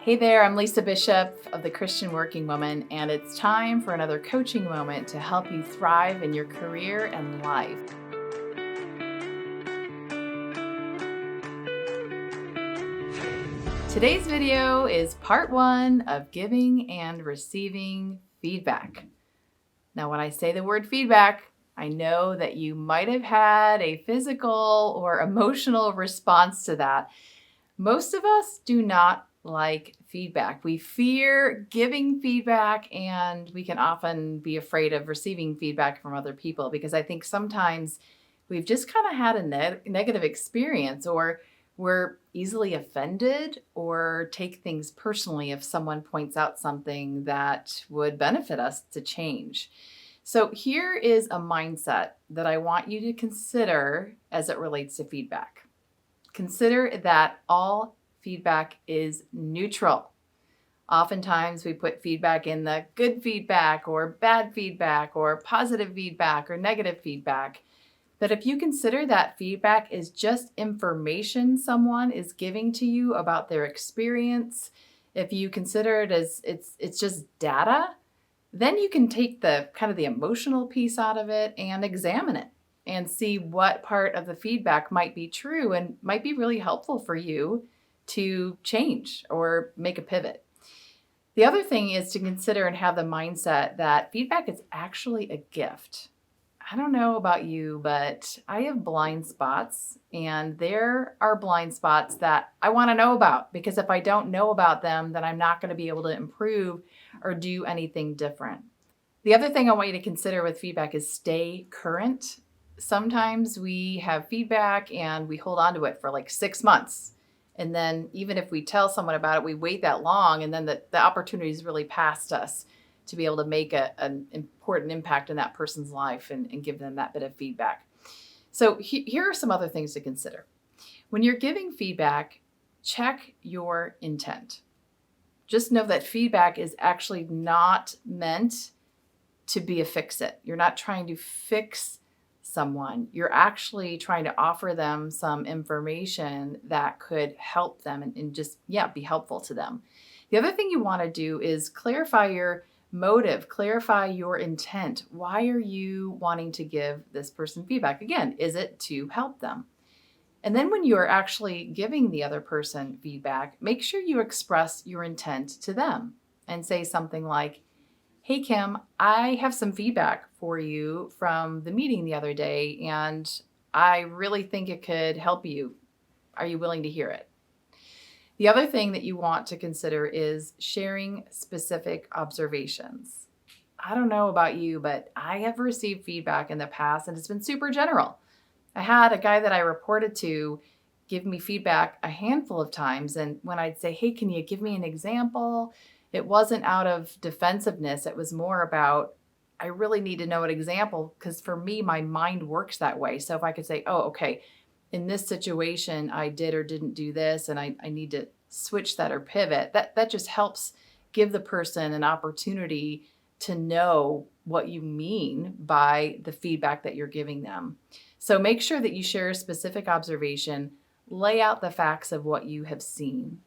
Hey there, I'm Lisa Bishop of the Christian Working Woman, and it's time for another coaching moment to help you thrive in your career and life. Today's video is part one of giving and receiving feedback. Now, when I say the word feedback, I know that you might have had a physical or emotional response to that. Most of us do not like feedback. We fear giving feedback, and we can often be afraid of receiving feedback from other people because I think sometimes we've just kind of had a negative experience, or we're easily offended or take things personally if someone points out something that would benefit us to change. So here is a mindset that I want you to consider as it relates to feedback. Consider that all feedback is neutral. Oftentimes we put feedback in the good feedback or bad feedback or positive feedback or negative feedback. But if you consider that feedback is just information someone is giving to you about their experience, if you consider it as it's just data, then you can take the kind of the emotional piece out of it and examine it and see what part of the feedback might be true and might be really helpful for you to change or make a pivot. The other thing is to consider and have the mindset that feedback is actually a gift. I don't know about you, but I have blind spots, and there are blind spots that I want to know about, because if I don't know about them, then I'm not going to be able to improve or do anything different. The other thing I want you to consider with feedback is stay current. Sometimes we have feedback and we hold on to it for like 6 months. And then even if we tell someone about it, we wait that long, and then the opportunity is really past us to be able to make an important impact in that person's life and give them that bit of feedback. So here are some other things to consider. When you're giving feedback, check your intent. Just know that feedback is actually not meant to be a fix-it. You're not trying to fix someone. You're actually trying to offer them some information that could help them and just, be helpful to them. The other thing you want to do is clarify your motive, clarify your intent. Why are you wanting to give this person feedback? Again, is it to help them? And then when you are actually giving the other person feedback, make sure you express your intent to them and say something like, "Hey, Kim, I have some feedback for you from the meeting the other day, and I really think it could help you. Are you willing to hear it?" The other thing that you want to consider is sharing specific observations. I don't know about you, but I have received feedback in the past, and it's been super general. I had a guy that I reported to give me feedback a handful of times, and when I'd say, "Hey, can you give me an example?" it wasn't out of defensiveness. It was more about, I really need to know an example, because for me, my mind works that way. So if I could say, "Oh, okay, in this situation, I did or didn't do this, and I need to switch that or pivot," that just helps give the person an opportunity to know what you mean by the feedback that you're giving them. So make sure that you share a specific observation, lay out the facts of what you have seen.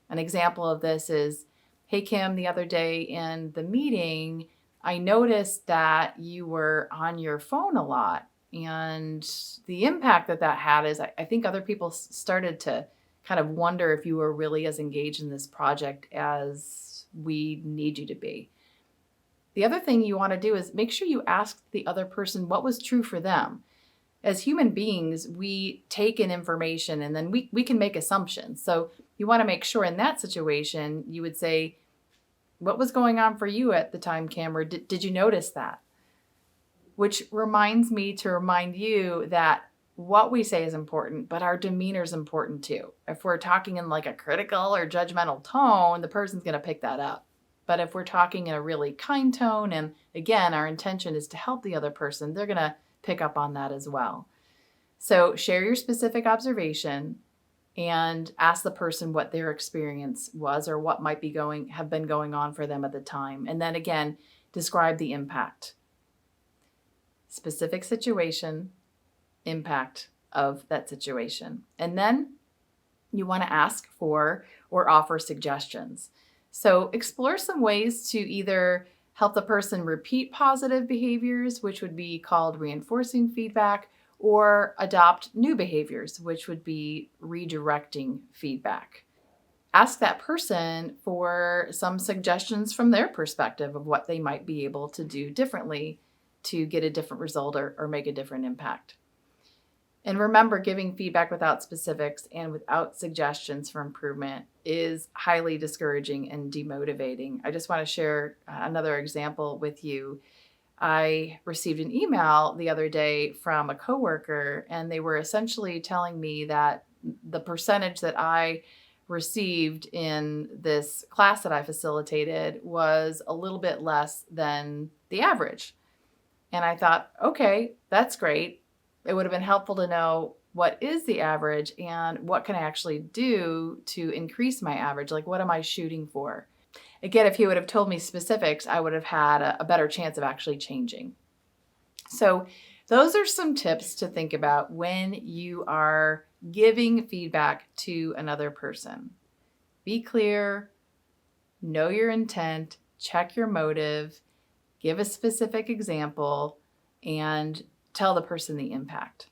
An example of this is, "Hey, Kim, the other day in the meeting, I noticed that you were on your phone a lot. And the impact that had is I think other people started to kind of wonder if you were really as engaged in this project as we need you to be." The other thing you want to do is make sure you ask the other person what was true for them. As human beings, we take in information and then we can make assumptions. So you want to make sure in that situation, you would say, "What was going on for you at the time, Cam? Or did you notice that?" Which reminds me to remind you that what we say is important, but our demeanor is important too. If we're talking in like a critical or judgmental tone, the person's going to pick that up. But if we're talking in a really kind tone, and again, our intention is to help the other person, they're going to pick up on that as well. So share your specific observation and ask the person what their experience was or what might have been going on for them at the time. And then again, describe the impact. Specific situation, impact of that situation. And then You want to ask for or offer suggestions. So explore some ways to either help the person repeat positive behaviors, which would be called reinforcing feedback, or adopt new behaviors, which would be redirecting feedback. Ask that person for some suggestions from their perspective of what they might be able to do differently to get a different result or make a different impact. And remember, giving feedback without specifics and without suggestions for improvement is highly discouraging and demotivating. I just want to share another example with you. I received an email the other day from a coworker, and they were essentially telling me that the percentage that I received in this class that I facilitated was a little bit less than the average. And I thought, okay, that's great. It would have been helpful to know what is the average and what can I actually do to increase my average? Like, what am I shooting for? Again, if he would have told me specifics, I would have had a better chance of actually changing. So those are some tips to think about when you are giving feedback to another person. Be clear, know your intent, check your motive, give a specific example, and tell the person the impact.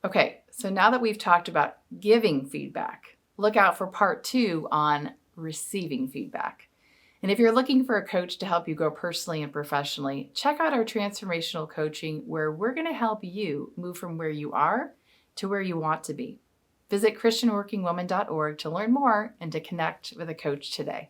Okay, so now that we've talked about giving feedback, look out for part 2 on receiving feedback. And if you're looking for a coach to help you grow personally and professionally, check out our Transformational Coaching, where we're going to help you move from where you are to where you want to be. Visit christianworkingwoman.org to learn more and to connect with a coach today.